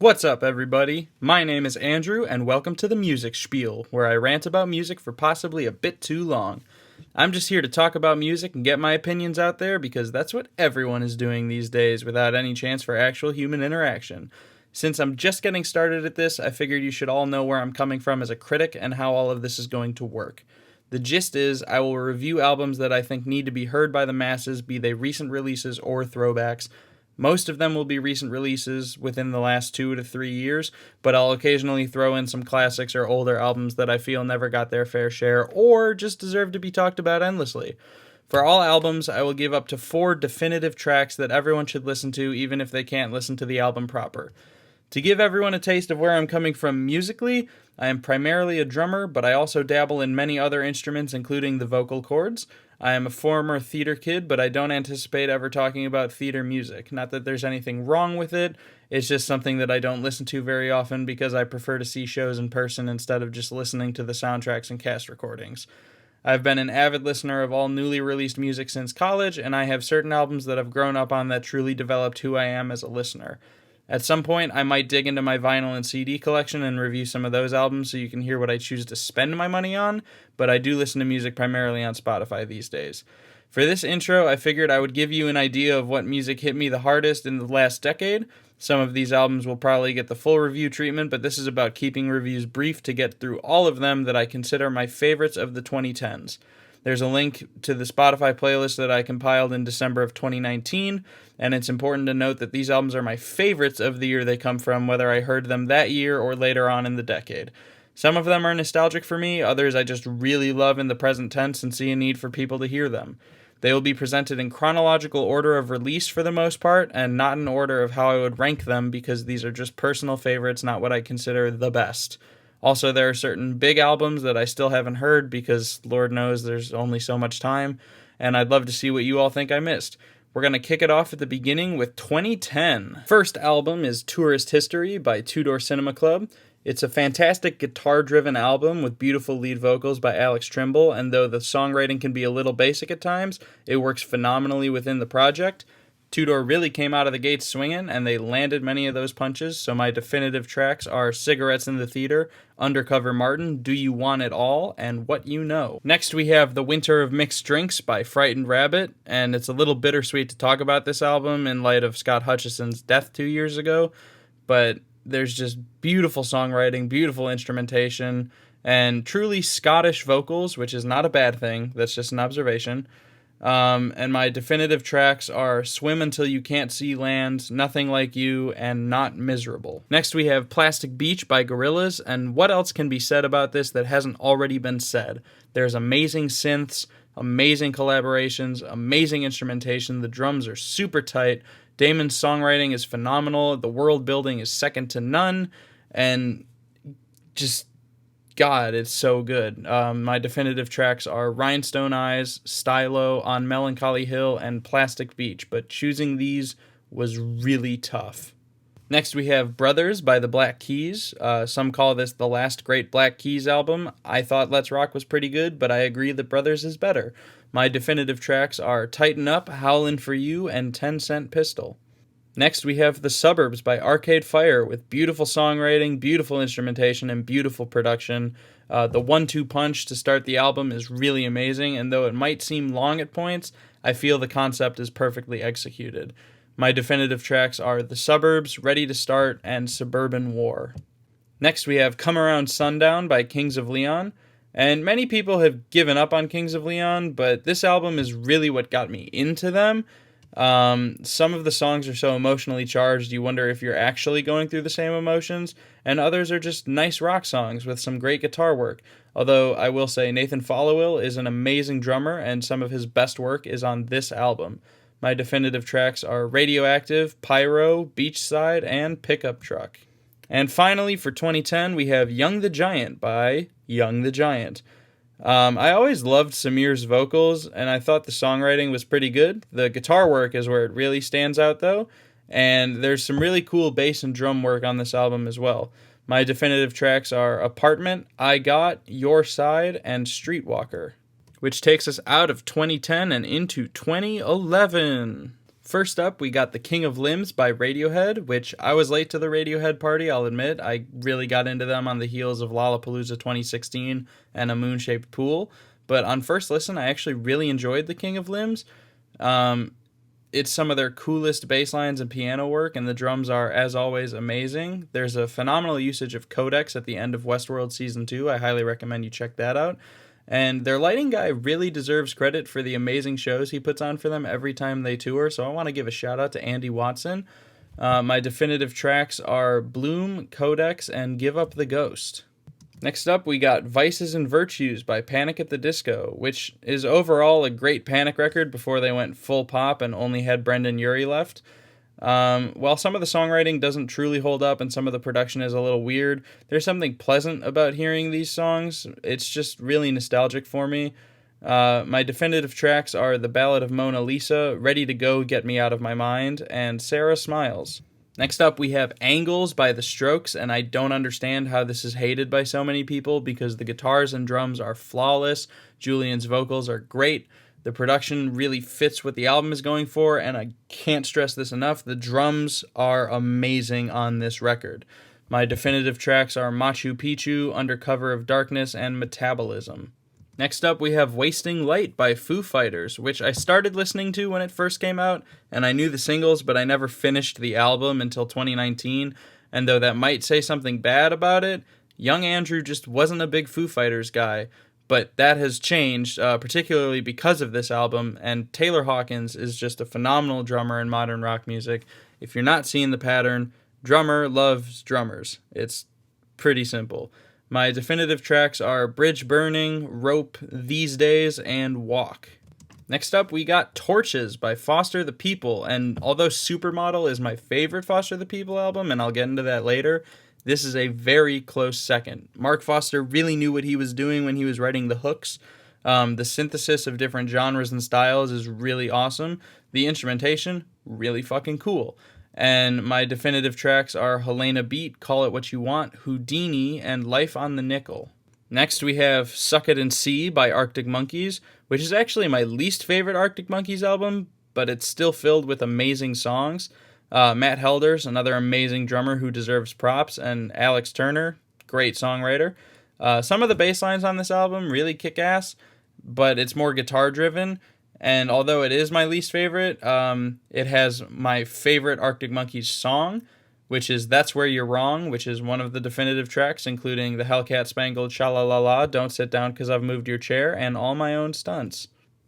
What's up, everybody? My name is Andrew, and welcome to the Music Spiel, where I rant about music for possibly a bit too long. I'm just here to talk about music and get my opinions out there because that's what everyone is doing these days without any chance for actual human interaction. Since I'm just getting started at this, I figured you should all know where I'm coming from as a critic and how all of this is going to work. The gist is, I will review albums that I think need to be heard by the masses, be they recent releases or throwbacks. Most of them will be recent releases within the last 2 to 3 years, but I'll occasionally throw in some classics or older albums that I feel never got their fair share or just deserve to be talked about endlessly. For all albums, I will give up to 4 definitive tracks that everyone should listen to even if they can't listen to the album proper. To give everyone a taste of where I'm coming from musically, I am primarily a drummer, but I also dabble in many other instruments, including the vocal cords. I am a former theater kid, but I don't anticipate ever talking about theater music. Not that there's anything wrong with it, it's just something that I don't listen to very often because I prefer to see shows in person instead of just listening to the soundtracks and cast recordings. I've been an avid listener of all newly released music since college, and I have certain albums that I've grown up on that truly developed who I am as a listener. At some point, I might dig into my vinyl and CD collection and review some of those albums so you can hear what I choose to spend my money on, but I do listen to music primarily on Spotify these days. For this intro, I figured I would give you an idea of what music hit me the hardest in the last decade. Some of these albums will probably get the full review treatment, but this is about keeping reviews brief to get through all of them that I consider my favorites of the 2010s. There's a link to the Spotify playlist that I compiled in December of 2019, and it's important to note that these albums are my favorites of the year they come from, whether I heard them that year or later on in the decade. Some of them are nostalgic for me, others I just really love in the present tense and see a need for people to hear them. They will be presented in chronological order of release for the most part, and not in order of how I would rank them because these are just personal favorites, not what I consider the best. Also, there are certain big albums that I still haven't heard because Lord knows there's only so much time, and I'd love to see what you all think I missed. We're going to kick it off at the beginning with 2010. First album is Tourist History by Two Door Cinema Club. It's a fantastic guitar-driven album with beautiful lead vocals by Alex Trimble, and though the songwriting can be a little basic at times, it works phenomenally within the project. Two Door really came out of the gates swinging, and they landed many of those punches, so my definitive tracks are Cigarettes in the Theater, Undercover Martin, Do You Want It All, and What You Know. Next we have The Winter of Mixed Drinks by Frightened Rabbit, and it's a little bittersweet to talk about this album in light of Scott Hutchison's death 2 years ago, but there's just beautiful songwriting, beautiful instrumentation, and truly Scottish vocals, which is not a bad thing, that's just an observation. And my definitive tracks are Swim Until You Can't See Land, Nothing Like You, and Not Miserable. Next we have Plastic Beach by Gorillaz, and what else can be said about this that hasn't already been said? There's amazing synths, amazing collaborations, amazing instrumentation, the drums are super tight, Damon's songwriting is phenomenal, the world building is second to none, and just God, it's so good. My definitive tracks are Rhinestone Eyes, Stylo, On Melancholy Hill, and Plastic Beach, but choosing these was really tough. Next we have Brothers by the Black Keys. Some call this the last great Black Keys album. I thought Let's Rock was pretty good, but I agree that Brothers is better. My definitive tracks are Tighten Up, Howlin' For You, and 10 Cent Pistol. Next, we have The Suburbs by Arcade Fire with beautiful songwriting, beautiful instrumentation, and beautiful production. The 1-2 punch to start the album is really amazing, and though it might seem long at points, I feel the concept is perfectly executed. My definitive tracks are The Suburbs, Ready to Start, and Suburban War. Next, we have Come Around Sundown by Kings of Leon. And many people have given up on Kings of Leon, but this album is really what got me into them. Some of the songs are so emotionally charged you wonder if you're actually going through the same emotions, and others are just nice rock songs with some great guitar work. Although I will say Nathan Followill is an amazing drummer, and some of his best work is on this album. My definitive tracks are Radioactive, Pyro, Beachside, and Pickup Truck. And finally, for 2010, we have Young the Giant by Young the Giant. I always loved Samir's vocals, and I thought the songwriting was pretty good. The guitar work is where it really stands out, though, and there's some really cool bass and drum work on this album as well. My definitive tracks are Apartment, I Got, Your Side, and Streetwalker, which takes us out of 2010 and into 2011. First up, we got The King of Limbs by Radiohead, which I was late to the Radiohead party, I'll admit. I really got into them on the heels of Lollapalooza 2016 and A Moon-Shaped Pool. But on first listen, I actually really enjoyed The King of Limbs. It's some of their coolest bass lines and piano work, and the drums are, as always, amazing. There's a phenomenal usage of codecs at the end of Westworld Season 2. I highly recommend you check that out. And their lighting guy really deserves credit for the amazing shows he puts on for them every time they tour, so I want to give a shout out to Andy Watson. My definitive tracks are Bloom, Codex, and Give Up the Ghost. Next up, we got Vices and Virtues by Panic at the Disco, which is overall a great Panic record before they went full pop and only had Brendan Urie left. While some of the songwriting doesn't truly hold up and some of the production is a little weird, there's something pleasant about hearing these songs. It's just really nostalgic for me. My definitive tracks are The Ballad of Mona Lisa, Ready to Go, Get Me Out of My Mind, and Sarah Smiles. Next up, we have Angles by The Strokes, and I don't understand how this is hated by so many people because the guitars and drums are flawless, Julian's vocals are great, the production really fits what the album is going for, and I can't stress this enough, the drums are amazing on this record. My definitive tracks are Machu Picchu, Under Cover of Darkness, and Metabolism. Next up, we have Wasting Light by Foo Fighters, which I started listening to when it first came out, and I knew the singles, but I never finished the album until 2019, and though that might say something bad about it, young Andrew just wasn't a big Foo Fighters guy. But that has changed, particularly because of this album, and Taylor Hawkins is just a phenomenal drummer in modern rock music. If you're not seeing the pattern, drummer loves drummers. It's pretty simple. My definitive tracks are Bridge Burning, Rope, These Days, and Walk. Next up, we got Torches by Foster the People, and although Supermodel is my favorite Foster the People album, and I'll get into that later, this is a very close second. Mark Foster really knew what he was doing when he was writing the hooks. The synthesis of different genres and styles is really awesome. The instrumentation, really fucking cool. And my definitive tracks are Helena Beat, Call It What You Want, Houdini, and Life on the Nickel. Next we have Suck It and See by Arctic Monkeys, which is actually my least favorite Arctic Monkeys album, but it's still filled with amazing songs. Matt Helders, another amazing drummer who deserves props, and Alex Turner, great songwriter. Some of the bass lines on this album really kick ass, but it's more guitar driven, and although it is my least favorite, it has my favorite Arctic Monkeys song, which is That's Where You're Wrong, which is one of the definitive tracks, including the Hellcat Spangled Sha-La-La-La, Don't Sit Down 'Cause I've Moved Your Chair, and All My Own Stunts.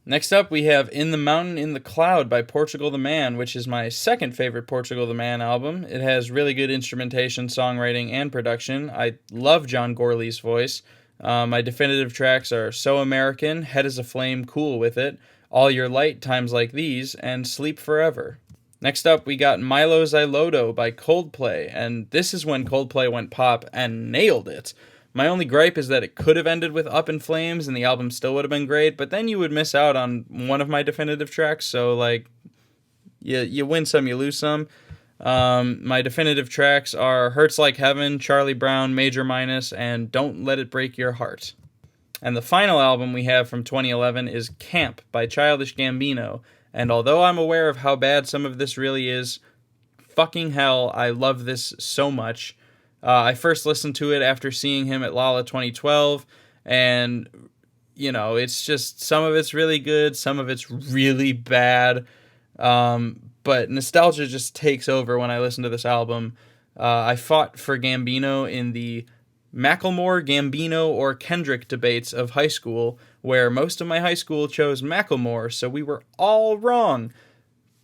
Next up, we have In the Mountain, in the Cloud by Portugal the Man, which is my second favorite Portugal the Man album. It has really good instrumentation, songwriting, and production. I love John Gorley's voice. My definitive tracks are So American, Head as a Flame, Cool With It, All Your Light, Times Like These, and Sleep Forever. Next up, we got Milo Xyloto by Coldplay, and this is when Coldplay went pop and nailed it. My only gripe is that it could have ended with Up in Flames and the album still would have been great, but then you would miss out on one of my definitive tracks, so like, you win some, you lose some. My definitive tracks are Hurts Like Heaven, Charlie Brown, Major Minus, and Don't Let It Break Your Heart. And the final album we have from 2011 is Camp by Childish Gambino, and although I'm aware of how bad some of this really is, fucking hell, I love this so much. I first listened to it after seeing him at Lolla 2012, and, you know, it's just, some of it's really good, some of it's really bad, but nostalgia just takes over when I listen to this album. I fought for Gambino in the Macklemore, Gambino, or Kendrick debates of high school, where most of my high school chose Macklemore, so we were all wrong,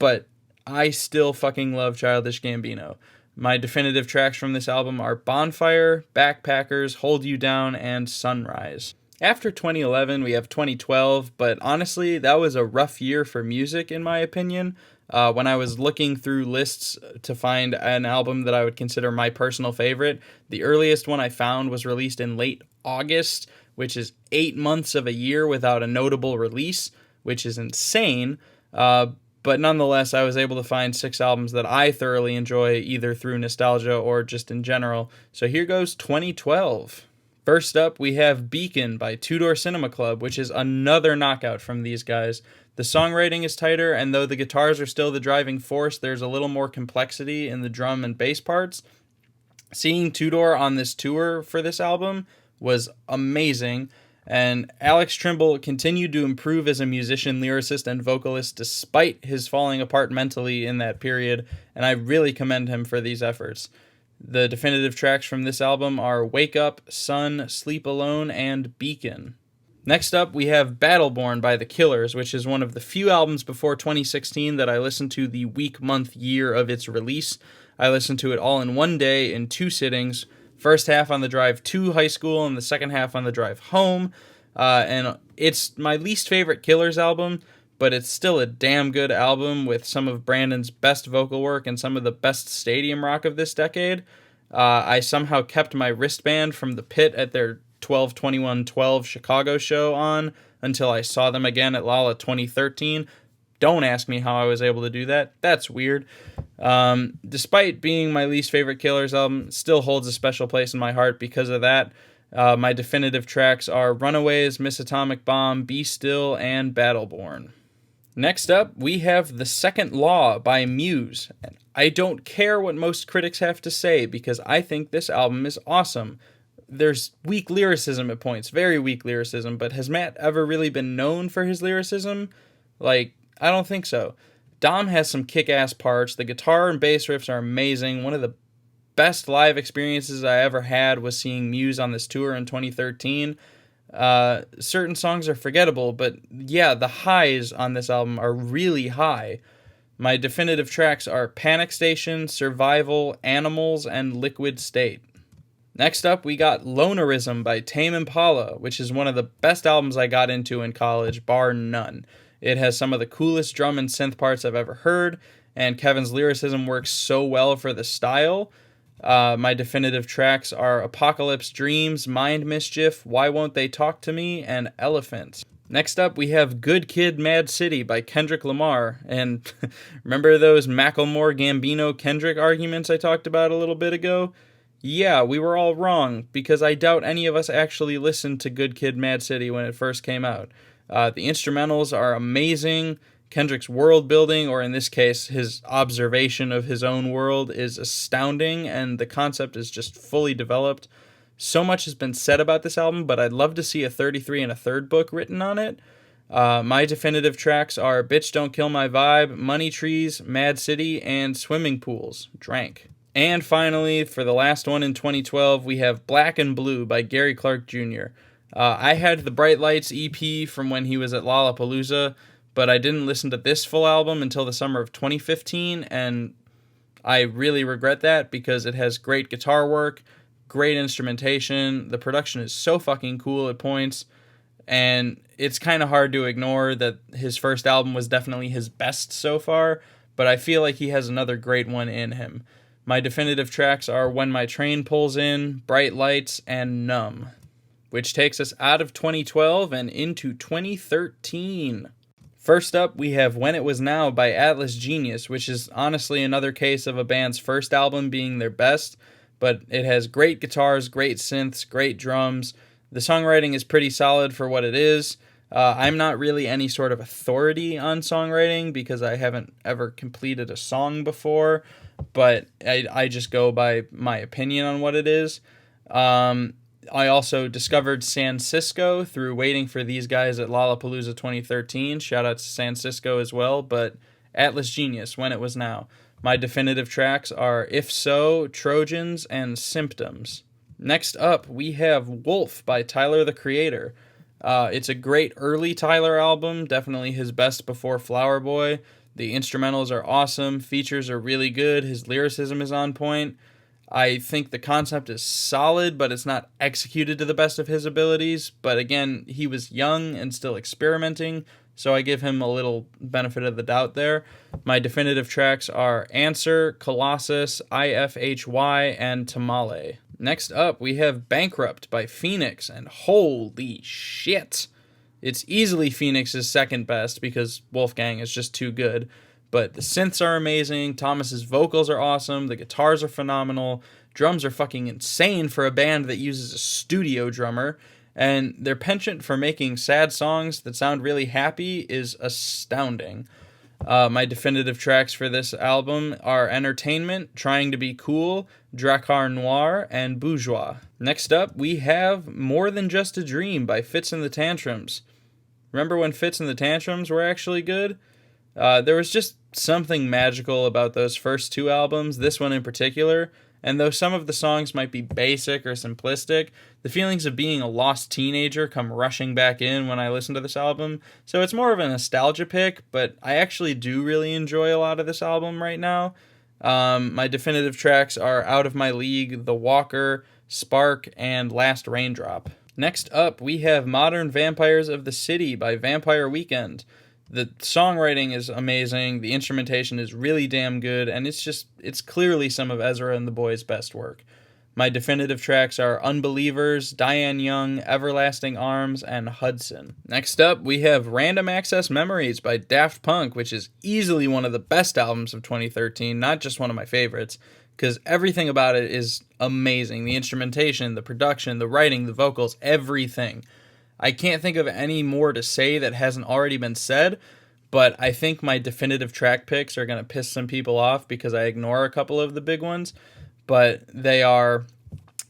but I still fucking love Childish Gambino. My definitive tracks from this album are Bonfire, Backpackers, Hold You Down, and Sunrise. After 2011, we have 2012, but honestly, that was a rough year for music, in my opinion. When I was looking through lists to find an album that I would consider my personal favorite, the earliest one I found was released in late August, which is 8 months of a year without a notable release, which is insane. But nonetheless, I was able to find 6 albums that I thoroughly enjoy, either through nostalgia or just in general. So here goes 2012. First up, we have Beacon by Two Door Cinema Club, which is another knockout from these guys. The songwriting is tighter, and though the guitars are still the driving force, there's a little more complexity in the drum and bass parts. Seeing Tudor on this tour for this album was amazing, and Alex Trimble continued to improve as a musician, lyricist, and vocalist despite his falling apart mentally in that period, and I really commend him for these efforts. The definitive tracks from this album are Wake Up, Sun, Sleep Alone, and Beacon. Next up, we have Battleborn by The Killers, which is one of the few albums before 2016 that I listened to the week, month, year of its release. I listened to it all in one day in 2 sittings, first half on the drive to high school and the second half on the drive home. And it's my least favorite Killers album, but it's still a damn good album with some of Brandon's best vocal work and some of the best stadium rock of this decade. I somehow kept my wristband from the pit at their 12/21/12 Chicago show on until I saw them again at Lolla 2013. Don't ask me how I was able to do that. That's weird. Despite being my least favorite Killers album, it still holds a special place in my heart because of that. My definitive tracks are Runaways, Miss Atomic Bomb, Be Still, and Battleborn. Next up, we have The Second Law by Muse. I don't care what most critics have to say because I think this album is awesome. There's weak lyricism at points, very weak lyricism, but has Matt ever really been known for his lyricism? I don't think so. Dom has some kick-ass parts. The guitar and bass riffs are amazing. One of the best live experiences I ever had was seeing Muse on this tour in 2013. Certain songs are forgettable, but yeah, the highs on this album are really high. My definitive tracks are Panic Station, Survival, Animals, and Liquid State. Next up, we got Lonerism by Tame Impala, which is one of the best albums I got into in college, bar none. It has some of the coolest drum and synth parts I've ever heard, and Kevin's lyricism works so well for the style. My definitive tracks are Apocalypse Dreams, Mind Mischief, Why Won't They Talk to Me, and Elephants. Next up, we have Good Kid, Mad City by Kendrick Lamar. And remember those Macklemore-Gambino-Kendrick arguments I talked about a little bit ago? Yeah, we were all wrong, because I doubt any of us actually listened to Good Kid, Mad City when it first came out. The instrumentals are amazing. Kendrick's world building, or in this case, his observation of his own world, is astounding, and the concept is just fully developed. So much has been said about this album, but I'd love to see a 33 1/3 book written on it. My definitive tracks are Bitch Don't Kill My Vibe, Money Trees, Mad City, and Swimming Pools. Drank. And finally, for the last one in 2012, we have Black and Blue by Gary Clark Jr. I had the Bright Lights EP from when he was at Lollapalooza, but I didn't listen to this full album until the summer of 2015, and I really regret that because it has great guitar work, great instrumentation, the production is so fucking cool at points, and it's kind of hard to ignore that his first album was definitely his best so far, but I feel like he has another great one in him. My definitive tracks are When My Train Pulls In, Bright Lights, and Numb, which takes us out of 2012 and into 2013. First up, we have When It Was Now by Atlas Genius, which is honestly another case of a band's first album being their best, but it has great guitars, great synths, great drums. The songwriting is pretty solid for what it is. I'm not really any sort of authority on songwriting because I haven't ever completed a song before, but I just go by my opinion on what it is. I also discovered San Cisco through waiting for these guys at Lollapalooza 2013. Shout out to San Cisco as well, but Atlas Genius, When It Was Now. My definitive tracks are If So, Trojans, and Symptoms. Next up, we have Wolf by Tyler, the Creator. It's a great early Tyler album, definitely his best before Flower Boy. The instrumentals are awesome, features are really good, his lyricism is on point. I think the concept is solid, but it's not executed to the best of his abilities. But again, he was young and still experimenting, so I give him a little benefit of the doubt there. My definitive tracks are Answer, Colossus, IFHY, and Tamale. Next up, we have Bankrupt by Phoenix, and holy shit! It's easily Phoenix's second best because Wolfgang is just too good. But the synths are amazing, Thomas's vocals are awesome, the guitars are phenomenal, drums are fucking insane for a band that uses a studio drummer, and their penchant for making sad songs that sound really happy is astounding. My definitive tracks for this album are Entertainment, Trying to Be Cool, Drakkar Noir, and Bourgeois. Next up, we have More Than Just a Dream by Fitz and the Tantrums. Remember when Fitz and the Tantrums were actually good? There was just something magical about those first two albums, this one in particular, and though some of the songs might be basic or simplistic, the feelings of being a lost teenager come rushing back in when I listen to this album, so it's more of a nostalgia pick, but I actually do really enjoy a lot of this album right now. My definitive tracks are Out of My League, The Walker, Spark, and Last Raindrop. Next up, we have Modern Vampires of the City by Vampire Weekend. The songwriting is amazing, the instrumentation is really damn good, and it's clearly some of Ezra and the Boys' best work. My definitive tracks are Unbelievers, Diane Young, Everlasting Arms, and Hudson. Next up, we have Random Access Memories by Daft Punk, which is easily one of the best albums of 2013, not just one of my favorites, because everything about it is amazing. The instrumentation, the production, the writing, the vocals, everything. I can't think of any more to say that hasn't already been said, but I think my definitive track picks are going to piss some people off because I ignore a couple of the big ones, but they are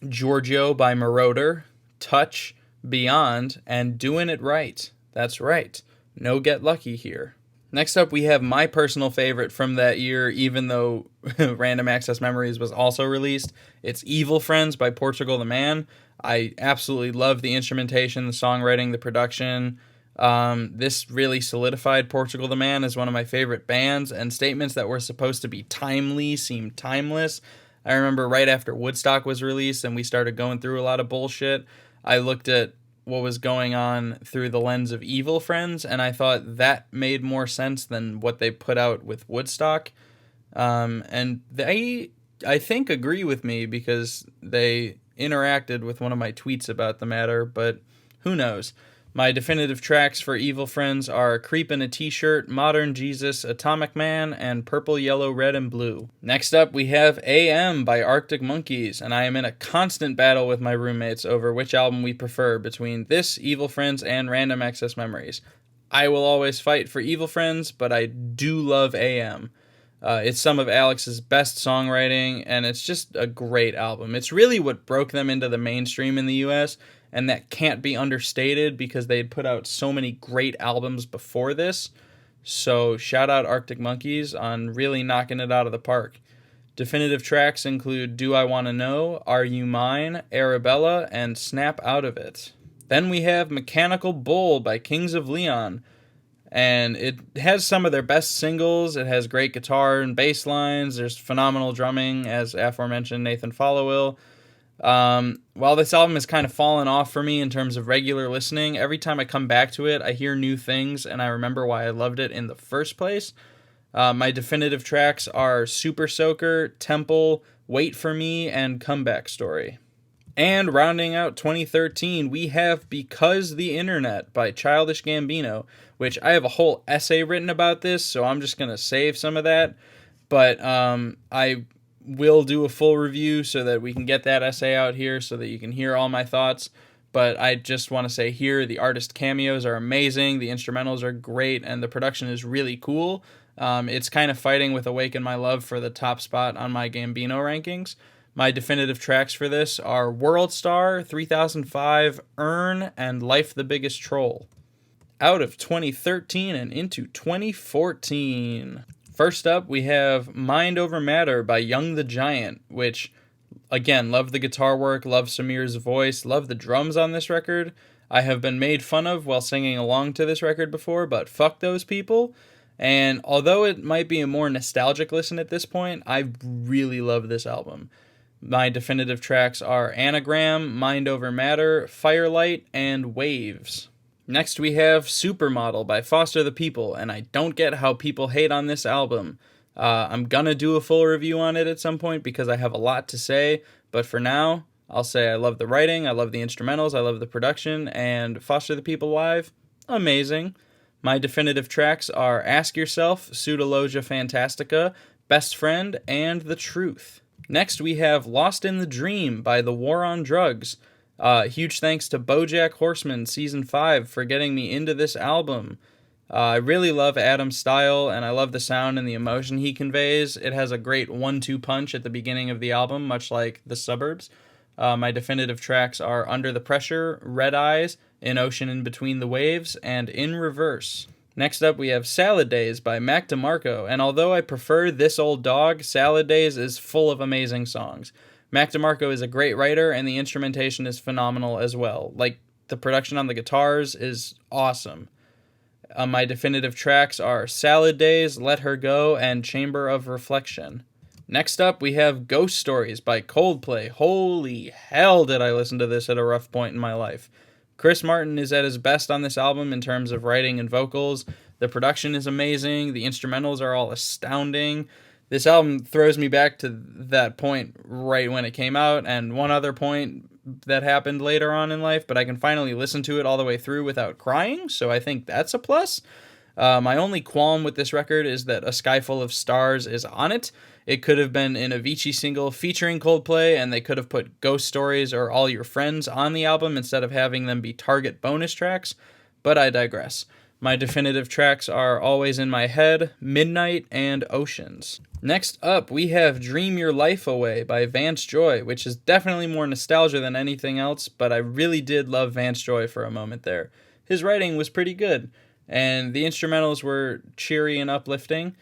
Giorgio by Marauder, Touch, Beyond, and Doing It Right. That's right. No Get Lucky here. Next up, we have my personal favorite from that year, even though Random Access Memories was also released. It's Evil Friends by Portugal the Man. I absolutely love the instrumentation, the songwriting, the production. This really solidified Portugal the Man as one of my favorite bands, and statements that were supposed to be timely seemed timeless. I remember right after Woodstock was released and we started going through a lot of bullshit, I looked at what was going on through the lens of Evil Friends, and I thought that made more sense than what they put out with Woodstock. And they, I think, agree with me because they interacted with one of my tweets about the matter, but who knows. My definitive tracks for Evil Friends are Creep in a T-Shirt, Modern Jesus, Atomic Man, and Purple, Yellow, Red, and Blue. Next up, we have AM by Arctic Monkeys, and I am in a constant battle with my roommates over which album we prefer between this, Evil Friends, and Random Access Memories. I will always fight for Evil Friends, but I do love AM. It's some of Alex's best songwriting, and it's just a great album. It's really what broke them into the mainstream in the US, and that can't be understated because they had put out so many great albums before this. So shout out Arctic Monkeys on really knocking it out of the park. Definitive tracks include Do I Wanna Know, Are You Mine, Arabella, and Snap Out of It. Then we have Mechanical Bull by Kings of Leon. And it has some of their best singles. It has great guitar and bass lines. There's phenomenal drumming, as aforementioned Nathan Followill. While this album has kind of fallen off for me in terms of regular listening, every time I come back to it, I hear new things, and I remember why I loved it in the first place. My definitive tracks are Super Soaker, Temple, Wait for Me, and Comeback Story. And rounding out 2013, we have Because the Internet by Childish Gambino, which I have a whole essay written about this, so I'm just going to save some of that. But I will do a full review so that we can get that essay out here so that you can hear all my thoughts. But I just want to say here, the artist cameos are amazing, the instrumentals are great, and the production is really cool. It's kind of fighting with Awaken My Love for the top spot on my Gambino rankings. My definitive tracks for this are World Star, 3005, Earn, and Life the Biggest Troll. Out of 2013 and into 2014. First up, we have Mind Over Matter by Young the Giant, which, again, love the guitar work, love Samir's voice, love the drums on this record. I have been made fun of while singing along to this record before, but fuck those people. And although it might be a more nostalgic listen at this point, I really love this album. My definitive tracks are Anagram, Mind Over Matter, Firelight, and Waves. Next we have Supermodel by Foster the People, and I don't get how people hate on this album. I'm gonna do a full review on it at some point because I have a lot to say, but for now, I'll say I love the writing, I love the instrumentals, I love the production, and Foster the People live, amazing. My definitive tracks are Ask Yourself, Pseudologia Fantastica, Best Friend, and The Truth. Next, we have Lost in the Dream by The War on Drugs. Huge thanks to BoJack Horseman Season 5 for getting me into this album. I really love Adam's style, and I love the sound and the emotion he conveys. It has a great 1-2 punch at the beginning of the album, much like The Suburbs. My definitive tracks are Under the Pressure, Red Eyes, An Ocean in Between the Waves, and In Reverse. Next up, we have Salad Days by Mac DeMarco, and although I prefer This Old Dog, Salad Days is full of amazing songs. Mac DeMarco is a great writer, and the instrumentation is phenomenal as well. Like, the production on the guitars is awesome. My definitive tracks are Salad Days, Let Her Go, and Chamber of Reflection. Next up, we have Ghost Stories by Coldplay. Holy hell did I listen to this at a rough point in my life. Chris Martin is at his best on this album in terms of writing and vocals. The production is amazing. The instrumentals are all astounding. This album throws me back to that point right when it came out, and one other point that happened later on in life, but I can finally listen to it all the way through without crying, so I think that's a plus. My only qualm with this record is that A Sky Full of Stars is on it. It could have been an Avicii single featuring Coldplay, and they could have put Ghost Stories or All Your Friends on the album instead of having them be Target bonus tracks, but I digress. My definitive tracks are Always in My Head, Midnight, and Oceans. Next up, we have Dream Your Life Away by Vance Joy, which is definitely more nostalgia than anything else, but I really did love Vance Joy for a moment there. His writing was pretty good, and the instrumentals were cheery and uplifting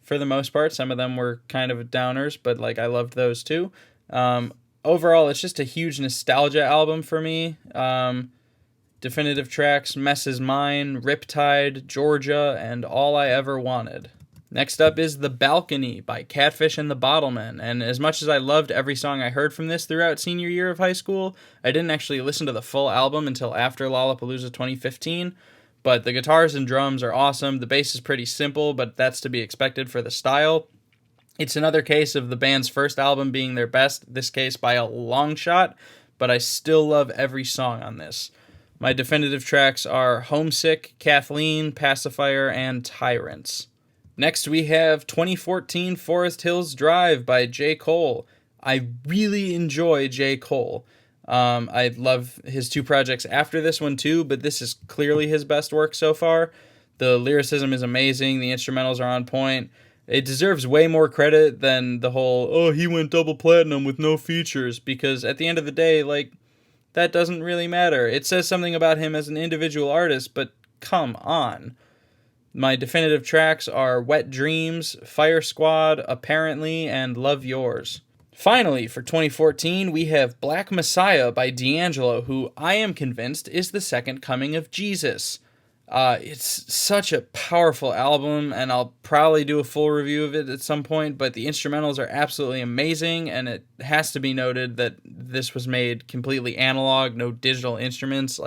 for the most part. Some of them were kind of downers, but I loved those too. Overall, it's just a huge nostalgia album for me. Definitive tracks, Mess Is Mine, Riptide, Georgia, and All I Ever Wanted. Next up is The Balcony by Catfish and the Bottlemen, and as much as I loved every song I heard from this throughout senior year of high school, I didn't actually listen to the full album until after Lollapalooza 2015, but the guitars and drums are awesome. The bass is pretty simple, but that's to be expected for the style. It's another case of the band's first album being their best, this case by a long shot, but I still love every song on this. My definitive tracks are Homesick, Kathleen, Pacifier, and Tyrants. Next we have 2014 Forest Hills Drive by J. Cole. I really enjoy J. Cole. I love his two projects after this one too, but this is clearly his best work so far. The lyricism is amazing, the instrumentals are on point. It deserves way more credit than the whole, he went double platinum with no features, because at the end of the day, that doesn't really matter. It says something about him as an individual artist, but come on. My definitive tracks are Wet Dreams, Fire Squad, Apparently, and Love Yours. Finally, for 2014, we have Black Messiah by D'Angelo, who I am convinced is the second coming of Jesus. It's such a powerful album, and I'll probably do a full review of it at some point, but the instrumentals are absolutely amazing, and it has to be noted that this was made completely analog, no digital instruments.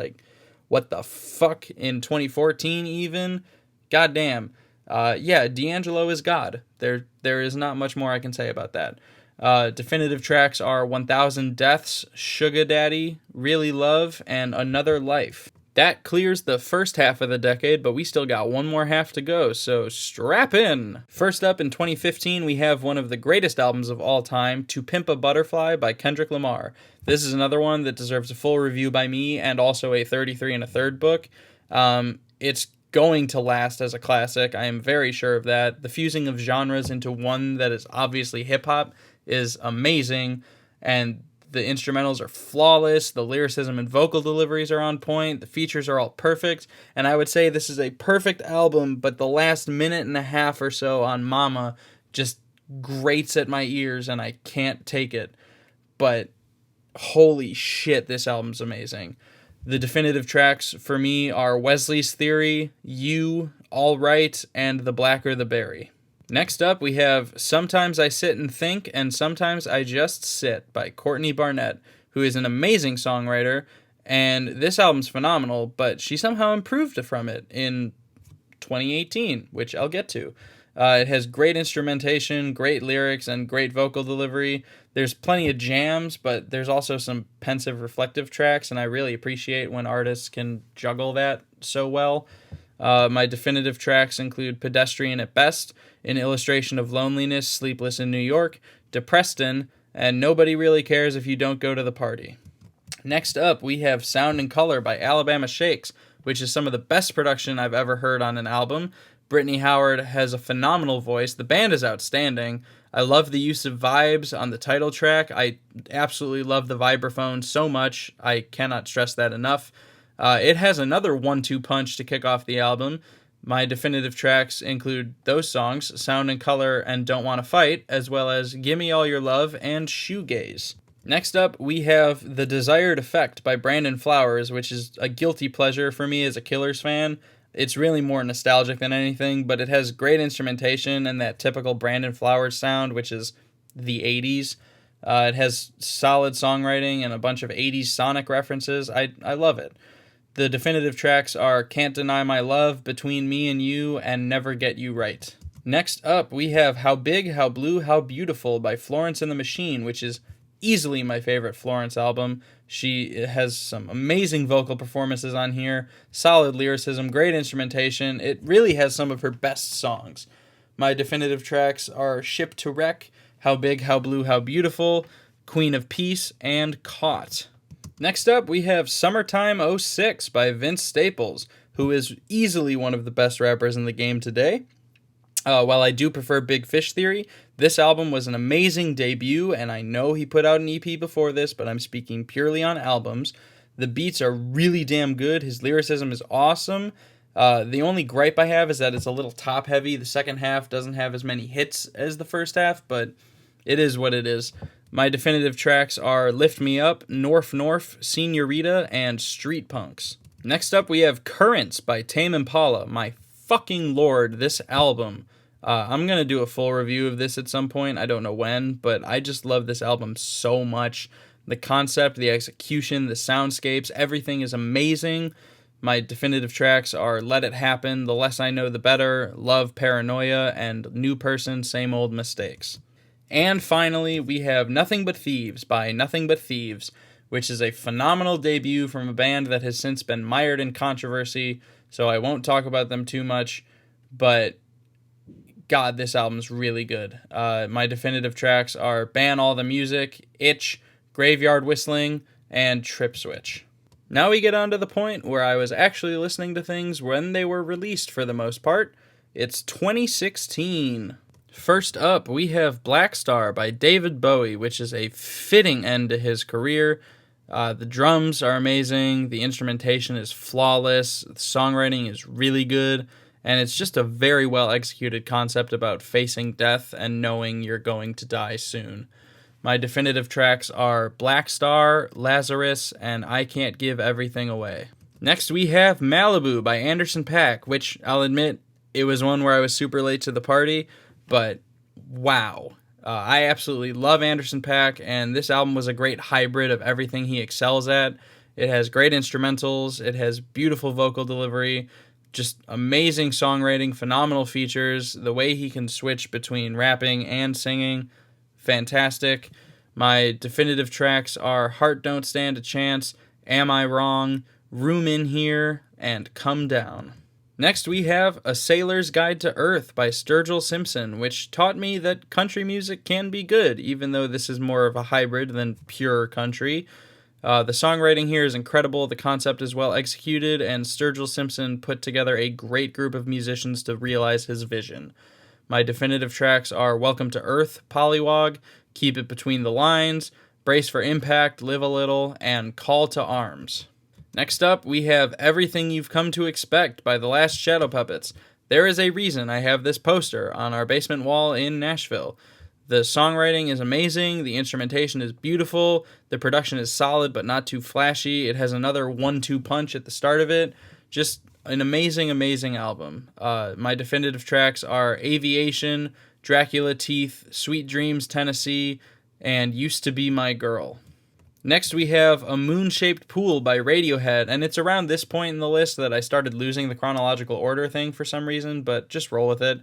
What the fuck, in 2014 even? Goddamn. D'Angelo is God. There is not much more I can say about that. Definitive tracks are 1000 Deaths, Sugar Daddy, Really Love, and Another Life. That clears the first half of the decade, but we still got one more half to go, so strap in! First up in 2015, we have one of the greatest albums of all time, To Pimp a Butterfly by Kendrick Lamar. This is another one that deserves a full review by me, and also a 33 1/3 book. It's going to last as a classic, I am very sure of that. The fusing of genres into one that is obviously hip-hop is amazing, and the instrumentals are flawless, the lyricism and vocal deliveries are on point, the features are all perfect, and I would say this is a perfect album, but the last minute and a half or so on Mama just grates at my ears and I can't take it. But holy shit, this album's amazing. The definitive tracks for me are Wesley's Theory, You, All Right, and The Blacker the Berry. Next up, we have Sometimes I Sit and Think and Sometimes I Just Sit by Courtney Barnett, who is an amazing songwriter, and this album's phenomenal, but she somehow improved from it in 2018, which I'll get to. It has great instrumentation, great lyrics, and great vocal delivery. There's plenty of jams, but there's also some pensive, reflective tracks, and I really appreciate when artists can juggle that so well. My definitive tracks include Pedestrian at Best, An Illustration of Loneliness, Sleepless in New York, Depreston, and Nobody Really Cares If You Don't Go to the Party. Next up, we have Sound and Color by Alabama Shakes, which is some of the best production I've ever heard on an album. Brittany Howard has a phenomenal voice. The band is outstanding. I love the use of vibes on the title track. I absolutely love the vibraphone so much. I cannot stress that enough. It has another 1-2 punch to kick off the album. My definitive tracks include those songs, Sound and Color and Don't Wanna Fight, as well as Gimme All Your Love and Shoegaze. Next up, we have The Desired Effect by Brandon Flowers, which is a guilty pleasure for me as a Killers fan. It's really more nostalgic than anything, but it has great instrumentation and that typical Brandon Flowers sound, which is the 80s. It has solid songwriting and a bunch of 80s sonic references. I love it. The definitive tracks are Can't Deny My Love, Between Me and You, and Never Get You Right. Next up, we have How Big, How Blue, How Beautiful by Florence and the Machine, which is easily my favorite Florence album. She has some amazing vocal performances on here, solid lyricism, great instrumentation. It really has some of her best songs. My definitive tracks are Ship to Wreck, How Big, How Blue, How Beautiful, Queen of Peace, and Caught. Next up, we have Summertime '06 by Vince Staples, who is easily one of the best rappers in the game today. While I do prefer Big Fish Theory, this album was an amazing debut, and I know he put out an EP before this, but I'm speaking purely on albums. The beats are really damn good. His lyricism is awesome. The only gripe I have is that it's a little top-heavy. The second half doesn't have as many hits as the first half, but it is what it is. My definitive tracks are Lift Me Up, Norf Norf, Senorita, and Street Punks. Next up, we have Currents by Tame Impala. My fucking lord, this album. I'm going to do a full review of this at some point. I don't know when, but I just love this album so much. The concept, the execution, the soundscapes, everything is amazing. My definitive tracks are Let It Happen, The Less I Know The Better, Love, Paranoia, and New Person, Same Old Mistakes. And finally, we have Nothing But Thieves by Nothing But Thieves, which is a phenomenal debut from a band that has since been mired in controversy, so I won't talk about them too much, but God, this album's really good. My definitive tracks are Ban All the Music, Itch, Graveyard Whistling, and Trip Switch. Now we get on to the point where I was actually listening to things when they were released for the most part. It's 2016. First up, we have Black Star by David Bowie, which is a fitting end to his career. The drums are amazing, the instrumentation is flawless, the songwriting is really good, and it's just a very well executed concept about facing death and knowing you're going to die soon. My definitive tracks are Black Star, Lazarus, and I Can't Give Everything Away. Next we have Malibu by Anderson .Paak, which I'll admit, it was one where I was super late to the party, but wow. I absolutely love Anderson .Paak, and this album was a great hybrid of everything he excels at. It has great instrumentals, it has beautiful vocal delivery, just amazing songwriting, phenomenal features, the way he can switch between rapping and singing, fantastic. My definitive tracks are Heart Don't Stand a Chance, Am I Wrong, Room in Here, and Come Down. Next we have A Sailor's Guide to Earth by Sturgill Simpson, which taught me that country music can be good, even though this is more of a hybrid than pure country. The songwriting here is incredible, the concept is well executed, and Sturgill Simpson put together a great group of musicians to realize his vision. My definitive tracks are Welcome to Earth, Pollywog, Keep It Between the Lines, Brace for Impact, Live a Little, and Call to Arms. Next up, we have Everything You've Come to Expect by The Last Shadow Puppets. There is a reason I have this poster on our basement wall in Nashville. The songwriting is amazing, the instrumentation is beautiful, the production is solid but not too flashy, it has another 1-2 punch at the start of it. Just an amazing, amazing album. My definitive tracks are Aviation, Dracula Teeth, Sweet Dreams, Tennessee, and Used to Be My Girl. Next we have A Moon-Shaped Pool by Radiohead, and it's around this point in the list that I started losing the chronological order thing for some reason, but just roll with it.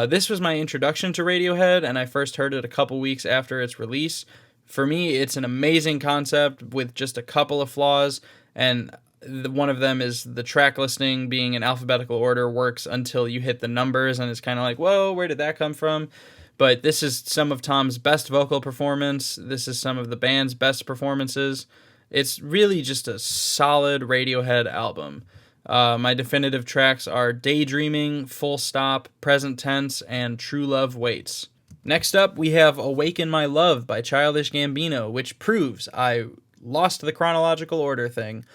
This was my introduction to Radiohead, and I first heard it a couple weeks after its release. For me, it's an amazing concept with just a couple of flaws, and one of them is the track listing being in alphabetical order works until you hit the numbers, and it's kind of like, whoa, where did that come from? But this is some of Tom's best vocal performance. This is some of the band's best performances. It's really just a solid Radiohead album. My definitive tracks are Daydreaming, Full Stop, Present Tense, and True Love Waits. Next up, we have Awaken My Love by Childish Gambino, which proves I lost the chronological order thing,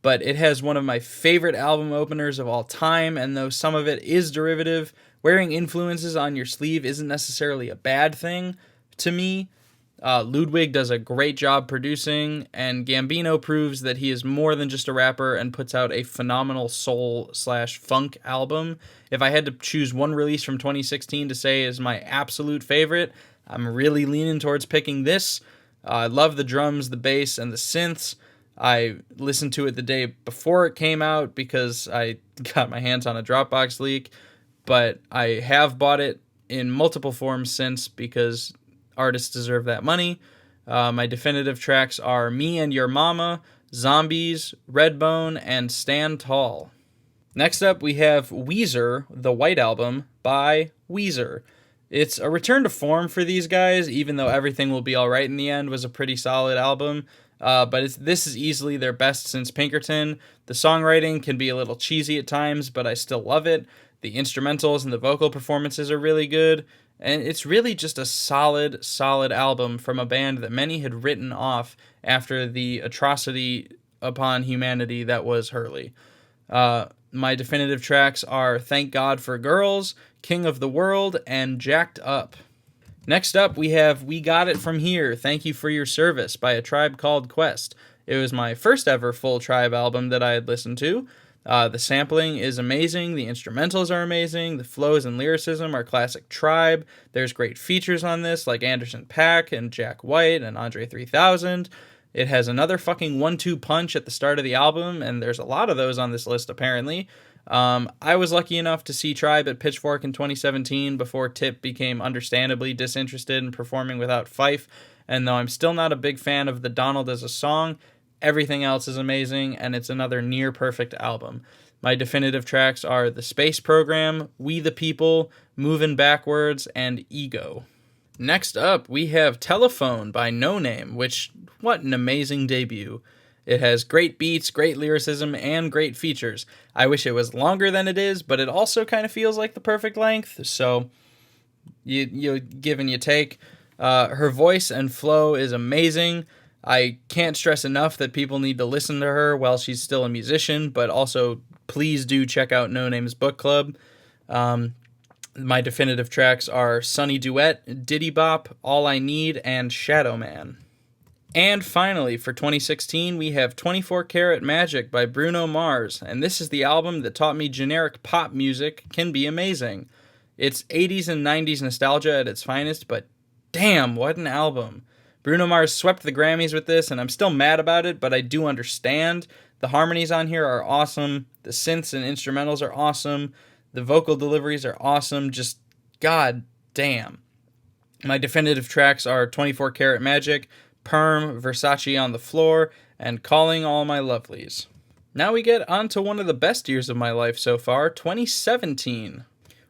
but it has one of my favorite album openers of all time, and though some of it is derivative, wearing influences on your sleeve isn't necessarily a bad thing to me. Ludwig does a great job producing, and Gambino proves that he is more than just a rapper and puts out a phenomenal soul/funk album. If I had to choose one release from 2016 to say is my absolute favorite, I'm really leaning towards picking this. I love the drums, the bass, and the synths. I listened to it the day before it came out because I got my hands on a Dropbox leak, but I have bought it in multiple forms since because artists deserve that money. My definitive tracks are Me and Your Mama, Zombies, Redbone, and Stand Tall. Next up, we have Weezer, the White Album by Weezer. It's a return to form for these guys, even though Everything Will Be Alright in the End was a pretty solid album. But this is easily their best since Pinkerton. The songwriting can be a little cheesy at times, but I still love it. The instrumentals and the vocal performances are really good. And it's really just a solid album from a band that many had written off after the atrocity upon humanity that was Hurley. My definitive tracks are Thank God for Girls, King of the World, and Jacked Up. Next up, we have We Got It From Here, Thank You For Your Service by A Tribe Called Quest. It was my first ever full Tribe album that I had listened to. The sampling is amazing, the instrumentals are amazing, the flows and lyricism are classic Tribe. There's great features on this, like Anderson .Paak and Jack White and Andre 3000. It has another fucking 1-2 punch at the start of the album, and there's a lot of those on this list apparently. I was lucky enough to see Tribe at Pitchfork in 2017 before Tip became understandably disinterested in performing without Fife, and though I'm still not a big fan of the Donald as a song, everything else is amazing, and it's another near-perfect album. My definitive tracks are The Space Program, We the People, Movin' Backwards, and Ego. Next up, we have Telephone by No Name, which, what an amazing debut. It has great beats, great lyricism, and great features. I wish it was longer than it is, but it also kind of feels like the perfect length, so you give and you take. Her voice and flow is amazing. I can't stress enough that people need to listen to her while she's still a musician, but also please do check out No Name's book club. My definitive tracks are Sunny Duet, Diddy Bop, All I Need, and Shadow Man. And finally, for 2016, we have 24 Karat Magic by Bruno Mars, and this is the album that taught me generic pop music can be amazing. It's 80s and 90s nostalgia at its finest, but damn, what an album. Bruno Mars swept the Grammys with this, and I'm still mad about it, but I do understand. The harmonies on here are awesome, the synths and instrumentals are awesome, the vocal deliveries are awesome, just god damn. My definitive tracks are 24 Karat Magic, Perm, Versace on the Floor, and Calling All My Lovelies. Now we get on to one of the best years of my life so far, 2017.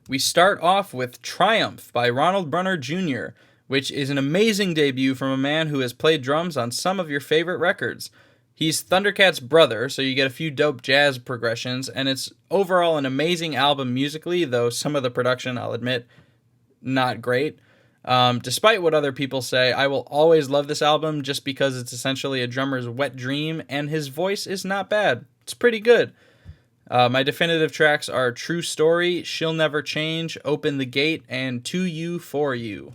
We start off with Triumph by Ronald Brunner Jr., which is an amazing debut from a man who has played drums on some of your favorite records. He's Thundercat's brother, so you get a few dope jazz progressions, and it's overall an amazing album musically, though some of the production, I'll admit, not great. Despite what other people say, I will always love this album just because it's essentially a drummer's wet dream, and his voice is not bad. It's pretty good. My definitive tracks are True Story, She'll Never Change, Open the Gate, and To You, For You.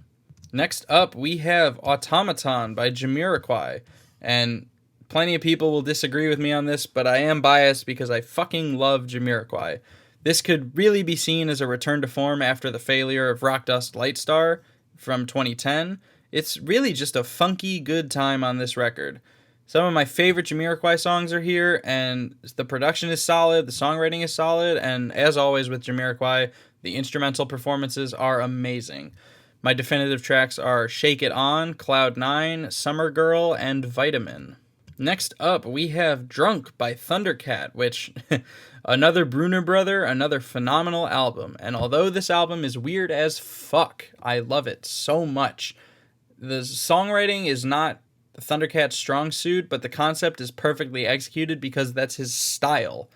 Next up, we have Automaton by Jamiroquai, and plenty of people will disagree with me on this, but I am biased because I fucking love Jamiroquai. This could really be seen as a return to form after the failure of Rock Dust Lightstar from 2010. It's really just a funky good time on this record. Some of my favorite Jamiroquai songs are here, and the production is solid, the songwriting is solid, and as always with Jamiroquai, the instrumental performances are amazing. My definitive tracks are Shake It On, Cloud 9, Summer Girl, and Vitamin. Next up, we have Drunk by Thundercat, which, another Bruner brother, another phenomenal album. And although this album is weird as fuck, I love it so much. The songwriting is not the Thundercat's strong suit, but the concept is perfectly executed because that's his style.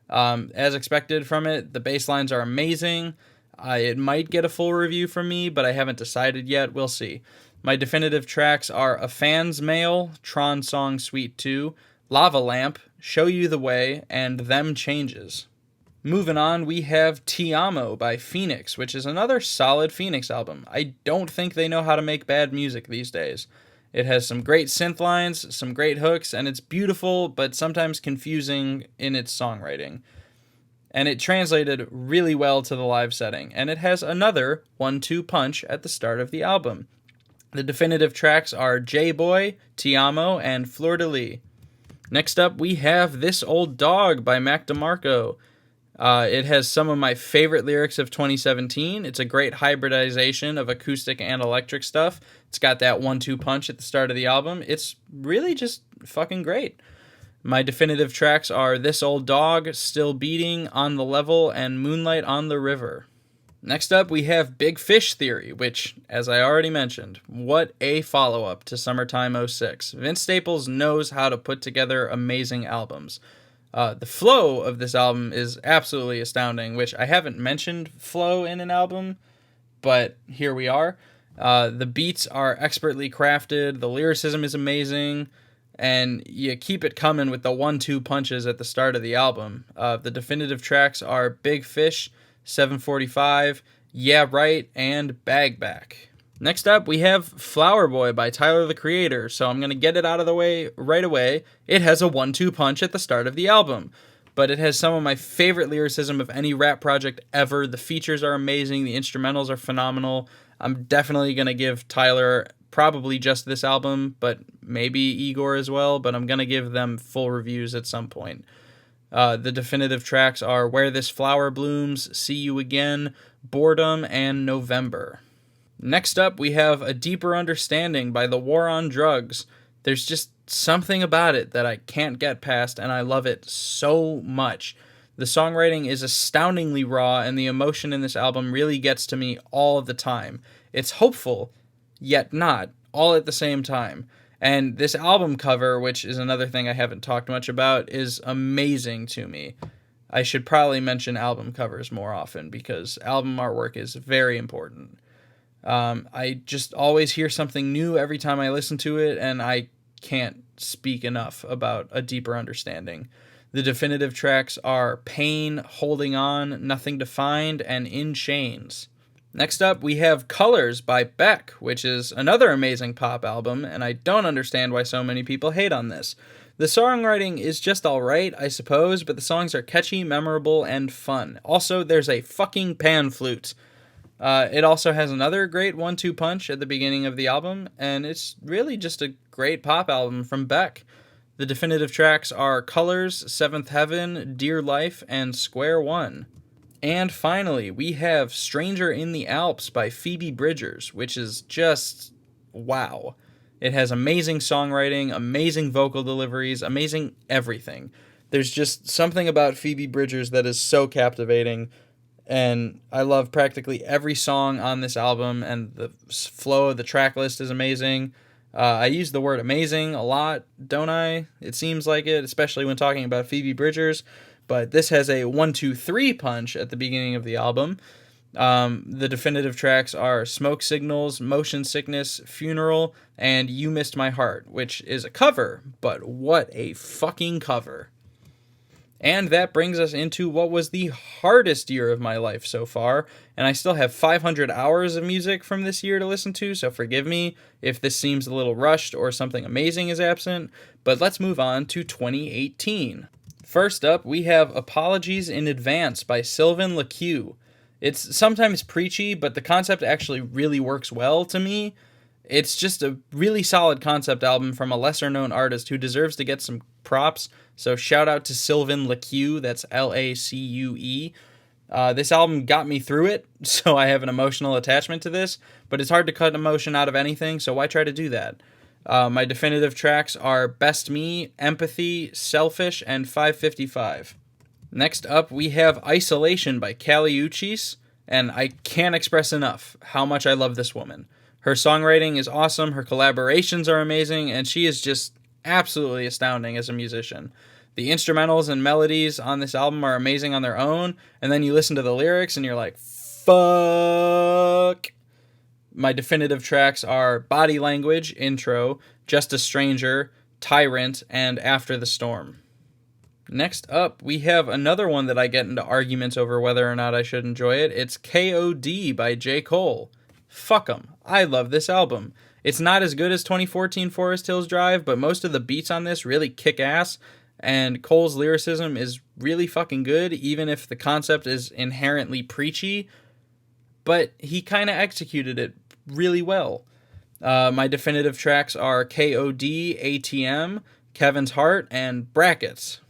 As expected from it, the bass lines are amazing. It might get a full review from me, but I haven't decided yet. We'll see. My definitive tracks are A Fan's Mail, Tron Song Suite 2, Lava Lamp, Show You the Way, and Them Changes. Moving on, we have Ti Amo by Phoenix, which is another solid Phoenix album. I don't think they know how to make bad music these days. It has some great synth lines, some great hooks, and it's beautiful, but sometimes confusing in its songwriting. And it translated really well to the live setting, and it has another 1-2 punch at the start of the album. The definitive tracks are J-Boy, Ti Amo, and Fleur de Lis. Next up, we have This Old Dog by Mac DeMarco. It has some of my favorite lyrics of 2017. It's a great hybridization of acoustic and electric stuff. It's got that 1-2 punch at the start of the album. It's really just fucking great. My definitive tracks are This Old Dog, Still Beating, On the Level, and Moonlight on the River. Next up, we have Big Fish Theory, which, as I already mentioned, what a follow-up to Summertime '06. Vince Staples knows how to put together amazing albums. The flow of this album is absolutely astounding, which I haven't mentioned flow in an album, but here we are. The beats are expertly crafted, the lyricism is amazing, and you keep it coming with the 1-2 punches at the start of the album. The definitive tracks are Big Fish, 745, Yeah Right, and Bag Back. Next up, we have Flower Boy by Tyler, the Creator, so I'm going to get it out of the way right away. It has a 1-2 punch at the start of the album, but it has some of my favorite lyricism of any rap project ever. The features are amazing, the instrumentals are phenomenal. I'm definitely going to give Tyler probably just this album, but maybe Igor as well, but I'm going to give them full reviews at some point. The definitive tracks are Where This Flower Blooms, See You Again, Boredom, and November. Next up, we have A Deeper Understanding by The War on Drugs. There's just something about it that I can't get past, and I love it so much. The songwriting is astoundingly raw, and the emotion in this album really gets to me all the time. It's hopeful, yet not, all at the same time. And this album cover, which is another thing I haven't talked much about, is amazing to me. I should probably mention album covers more often because album artwork is very important. I just always hear something new every time I listen to it, and I can't speak enough about A Deeper Understanding. The definitive tracks are Pain, Holding On, Nothing to Find, and In Chains. Next up, we have Colors by Beck, which is another amazing pop album, and I don't understand why so many people hate on this. The songwriting is just alright, I suppose, but the songs are catchy, memorable, and fun. Also, there's a fucking pan flute. It also has another great 1-2 punch at the beginning of the album, and it's really just a great pop album from Beck. The definitive tracks are Colors, Seventh Heaven, Dear Life, and Square One. And finally, we have Stranger in the Alps by Phoebe Bridgers, which is just wow. It has amazing songwriting, amazing vocal deliveries, amazing everything. There's just something about Phoebe Bridgers that is so captivating, and I love practically every song on this album, and the flow of the track list is amazing. I use the word amazing a lot, don't I? It seems like it, especially when talking about Phoebe Bridgers. But this has a 1-2-3 punch at the beginning of the album. The definitive tracks are Smoke Signals, Motion Sickness, Funeral, and You Missed My Heart, which is a cover, but what a fucking cover. And that brings us into what was the hardest year of my life so far, and I still have 500 hours of music from this year to listen to, so forgive me if this seems a little rushed or something amazing is absent, but let's move on to 2018. First up, we have Apologies in Advance by Sylvan LaCue. It's sometimes preachy, but the concept actually really works well to me. It's just a really solid concept album from a lesser-known artist who deserves to get some props, so shout out to Sylvan LaCue, that's Lacue. This album got me through it, so I have an emotional attachment to this, but it's hard to cut emotion out of anything, so why try to do that? My definitive tracks are Best Me, Empathy, Selfish, and 555. Next up, we have Isolation by Callie Uchis, and I can't express enough how much I love this woman. Her songwriting is awesome, her collaborations are amazing, and she is just absolutely astounding as a musician. The instrumentals and melodies on this album are amazing on their own, and then you listen to the lyrics and you're like, fuck. My definitive tracks are Body Language, Intro, Just a Stranger, Tyrant, and After the Storm. Next up, we have another one that I get into arguments over whether or not I should enjoy it. It's K.O.D. by J. Cole. Fuck 'em. I love this album. It's not as good as 2014 Forest Hills Drive, but most of the beats on this really kick ass, and Cole's lyricism is really fucking good, even if the concept is inherently preachy, but he kind of executed it really well. My definitive tracks are K.O.D., ATM, Kevin's Heart, and Brackets.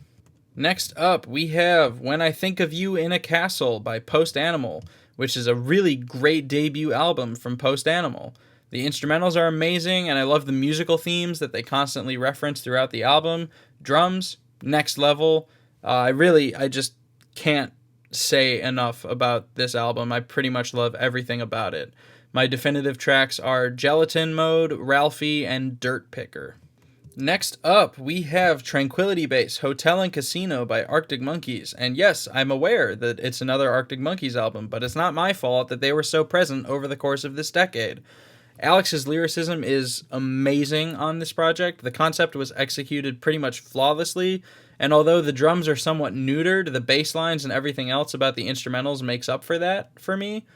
Next up, we have When I Think of You in a Castle by Post Animal, which is a really great debut album from Post Animal. The instrumentals are amazing, and I love the musical themes that they constantly reference throughout the album. Drums, next level. I just can't say enough about this album. I pretty much love everything about it. My definitive tracks are Gelatin Mode, Ralphie, and Dirt Picker. Next up, we have Tranquility Base, Hotel and Casino by Arctic Monkeys. And yes, I'm aware that it's another Arctic Monkeys album, but it's not my fault that they were so present over the course of this decade. Alex's lyricism is amazing on this project. The concept was executed pretty much flawlessly, and although the drums are somewhat neutered, the bass lines and everything else about the instrumentals makes up for that for me.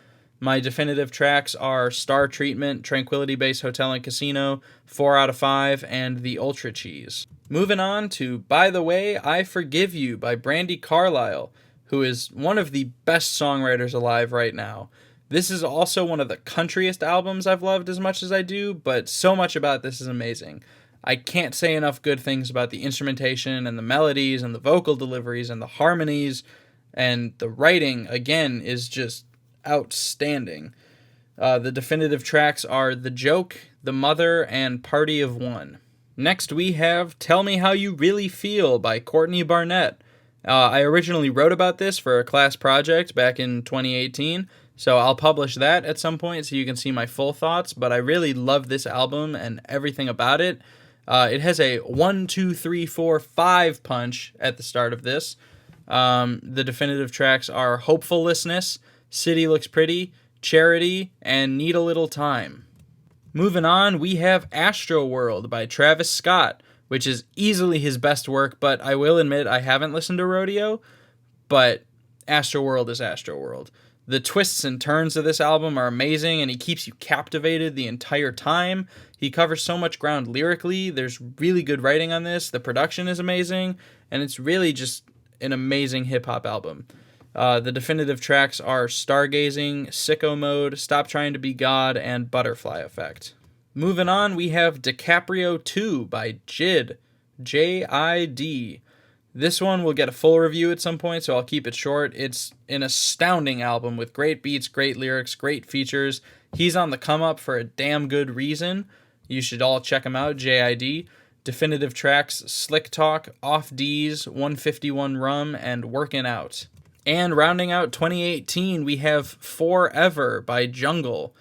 My definitive tracks are Star Treatment, Tranquility Base, Hotel and Casino, 4 out of 5, and The Ultra Cheese. Moving on to By the Way, I Forgive You by Brandi Carlile, who is one of the best songwriters alive right now. This is also one of the countryest albums I've loved as much as I do, but so much about this is amazing. I can't say enough good things about the instrumentation and the melodies and the vocal deliveries and the harmonies, and the writing, again, is just outstanding. The definitive tracks are The Joke, The Mother, and Party of One. Next we have Tell Me How You Really Feel by Courtney Barnett. I originally wrote about this for a class project back in 2018, so I'll publish that at some point so you can see my full thoughts, but I really love this album and everything about it. It has a 1, 2, 3, 4, 5 punch at the start of this. The definitive tracks are Hopefulness, City Looks Pretty, Charity, and Need a Little Time. Moving on, we have Astroworld by Travis Scott, which is easily his best work, but I will admit I haven't listened to Rodeo, but Astroworld is Astroworld. The twists and turns of this album are amazing, and he keeps you captivated the entire time. He covers so much ground lyrically, there's really good writing on this, the production is amazing, and it's really just an amazing hip-hop album. The definitive tracks are Stargazing, Sicko Mode, Stop Trying to Be God, and Butterfly Effect. Moving on, we have DiCaprio 2 by JID, J-I-D. This one will get a full review at some point, so I'll keep it short. It's an astounding album with great beats, great lyrics, great features. He's on the come up for a damn good reason. You should all check him out, J-I-D. Definitive tracks, Slick Talk, Off D's, 151 Rum, and Workin' Out. And rounding out 2018, we have Forever by Jungle.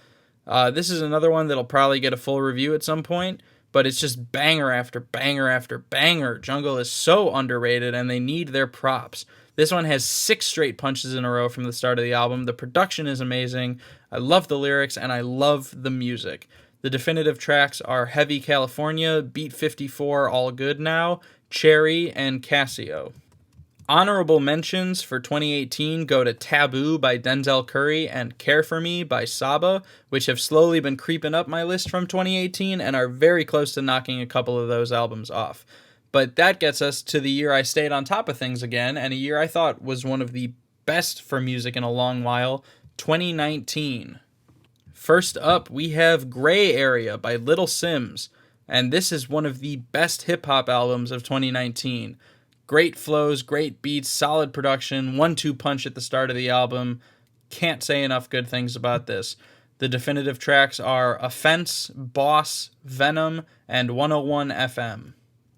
This is another one that'll probably get a full review at some point, but it's just banger after banger after banger. Jungle is so underrated, and they need their props. This one has 6 straight punches in a row from the start of the album. The production is amazing. I love the lyrics, and I love the music. The definitive tracks are Heavy California, Beat 54, All Good Now, Cherry, and Casio. Honorable mentions for 2018 go to Taboo by Denzel Curry and Care For Me by Saba, which have slowly been creeping up my list from 2018 and are very close to knocking a couple of those albums off. But that gets us to the year I stayed on top of things again, and a year I thought was one of the best for music in a long while, 2019. First up, we have Gray Area by Little Sims, and this is one of the best hip-hop albums of 2019. Great flows, great beats, solid production, 1-2 punch at the start of the album. Can't say enough good things about this. The definitive tracks are Offense, Boss, Venom, and 101 FM.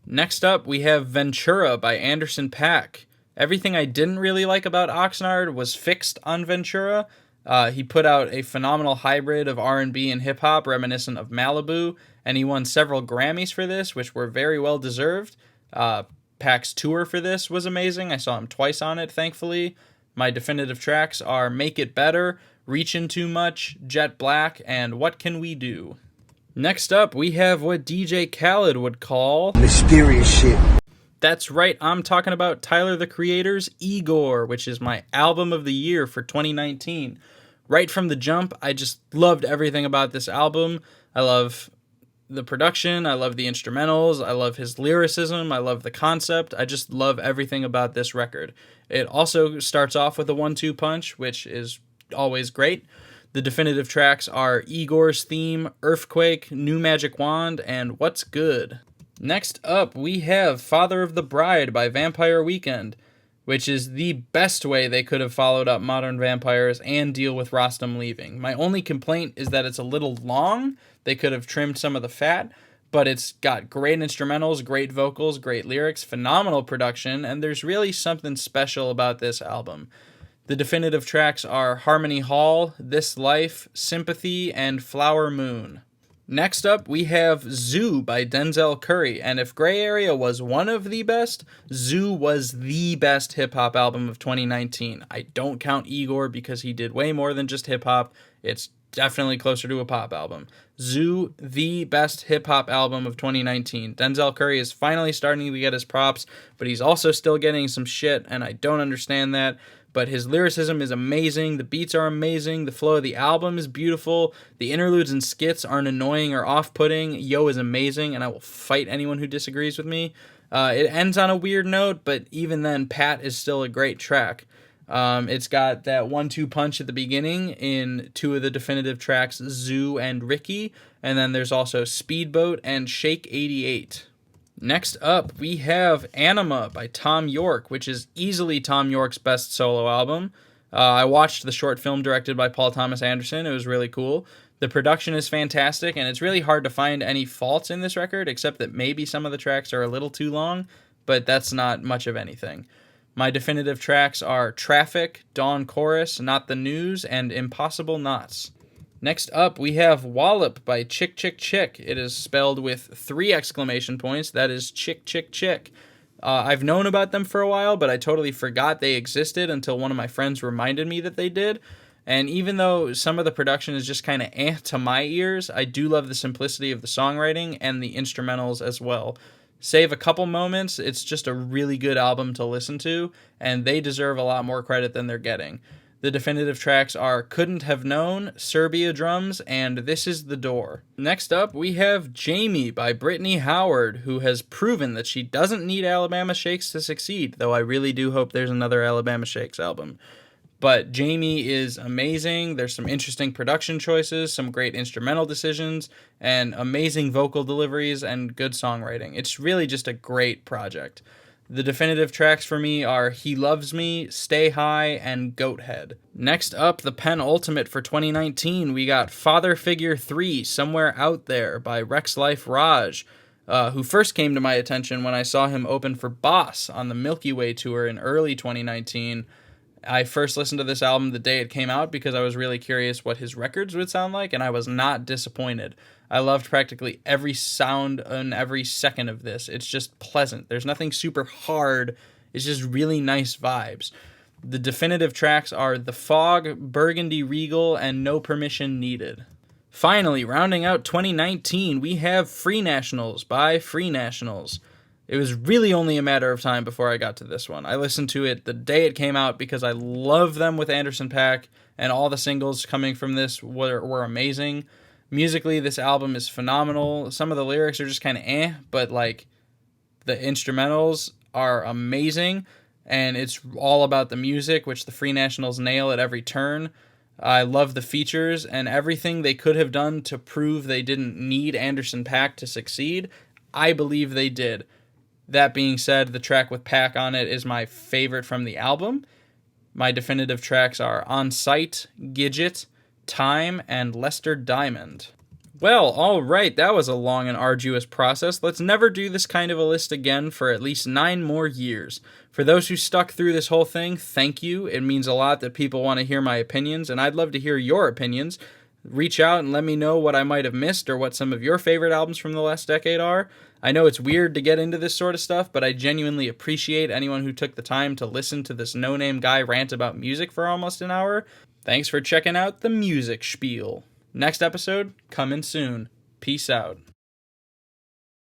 Next up, we have Ventura by Anderson .Paak. Everything I didn't really like about Oxnard was fixed on Ventura. He put out a phenomenal hybrid of R&B and hip-hop reminiscent of Malibu, and he won several Grammys for this, which were very well deserved. Pac's tour for this was amazing. I saw him twice on it, thankfully. My definitive tracks are Make It Better, Reachin' Too Much, Jet Black, and What Can We Do? Next up, we have what DJ Khaled would call mysterious shit. That's right, I'm talking about Tyler, the Creator's Igor, which is my album of the year for 2019. Right from the jump, I just loved everything about this album. I love the production, I love the instrumentals, I love his lyricism, I love the concept, I just love everything about this record. It also starts off with a 1-2 punch, which is always great. The definitive tracks are Igor's Theme, Earthquake, New Magic Wand, and What's Good. Next up, we have Father of the Bride by Vampire Weekend, which is the best way they could have followed up Modern Vampires and deal with Rostam leaving. My only complaint is that it's a little long. They could have trimmed some of the fat, but it's got great instrumentals, great vocals, great lyrics, phenomenal production, and there's really something special about this album. The definitive tracks are Harmony Hall, This Life, Sympathy, and Flower Moon. Next up, we have Zoo by Denzel Curry, and if Gray Area was one of the best, Zoo was the best hip-hop album of 2019. I don't count Igor because he did way more than just hip-hop. It's definitely closer to a pop album. Zoo, the best hip-hop album of 2019. Denzel Curry is finally starting to get his props, but he's also still getting some shit, and I don't understand that. But his lyricism is amazing, the beats are amazing, the flow of the album is beautiful, the interludes and skits aren't annoying or off-putting, Yo is amazing, and I will fight anyone who disagrees with me. It ends on a weird note, but even then, Pat is still a great track. It's got that 1-2 punch at the beginning in two of the definitive tracks, Zoo and Ricky, and then there's also Speedboat and Shake 88. Next up, we have Anima by Tom York, which is easily Tom York's best solo album. I watched the short film directed by Paul Thomas Anderson. It was really cool. The production is fantastic, and it's really hard to find any faults in this record, except that maybe some of the tracks are a little too long, but that's not much of anything. My definitive tracks are Traffic, Dawn Chorus, Not the News, and Impossible Knots. Next up, we have Wallop by Chick Chick Chick. It is spelled with 3 exclamation points. That is Chick Chick Chick. I've known about them for a while, but I totally forgot they existed until one of my friends reminded me that they did. And even though some of the production is just kind of to my ears, I do love the simplicity of the songwriting and the instrumentals as well. Save a couple moments, it's just a really good album to listen to, and they deserve a lot more credit than they're getting. The definitive tracks are Couldn't Have Known, Serbia Drums, and This Is the Door. Next up, we have Jamie by Brittany Howard, who has proven that she doesn't need Alabama Shakes to succeed, though I really do hope there's another Alabama Shakes album. But Jamie is amazing. There's some interesting production choices, some great instrumental decisions, and amazing vocal deliveries and good songwriting. It's really just a great project. The definitive tracks for me are He Loves Me, Stay High, and Goat Head. Next up, the penultimate for 2019, we got Father Figure 3, Somewhere Out There by Rex Life Raj, who first came to my attention when I saw him open for Boss on the Milky Way tour in early 2019. I first listened to this album the day it came out because I was really curious what his records would sound like, and I was not disappointed. I loved practically every sound and every second of this. It's just pleasant. There's nothing super hard. It's just really nice vibes. The definitive tracks are The Fog, Burgundy Regal, and No Permission Needed. Finally, rounding out 2019, we have Free Nationals by Free Nationals. It was really only a matter of time before I got to this one. I listened to it the day it came out because I love them with Anderson .Paak, and all the singles coming from this were amazing. Musically, this album is phenomenal. Some of the lyrics are just kind of but like the instrumentals are amazing, and it's all about the music, which the Free Nationals nail at every turn. I love the features and everything they could have done to prove they didn't need Anderson .Paak to succeed. I believe they did. That being said, the track with Paak on it is my favorite from the album. My definitive tracks are On Sight, Gidget, Time, and Lester Diamond. Well, alright, that was a long and arduous process. Let's never do this kind of a list again for at least 9 more years. For those who stuck through this whole thing, thank you. It means a lot that people want to hear my opinions, and I'd love to hear your opinions. Reach out and let me know what I might have missed or what some of your favorite albums from the last decade are. I know it's weird to get into this sort of stuff, but I genuinely appreciate anyone who took the time to listen to this no-name guy rant about music for almost an hour. Thanks for checking out the Music Spiel. Next episode, coming soon. Peace out.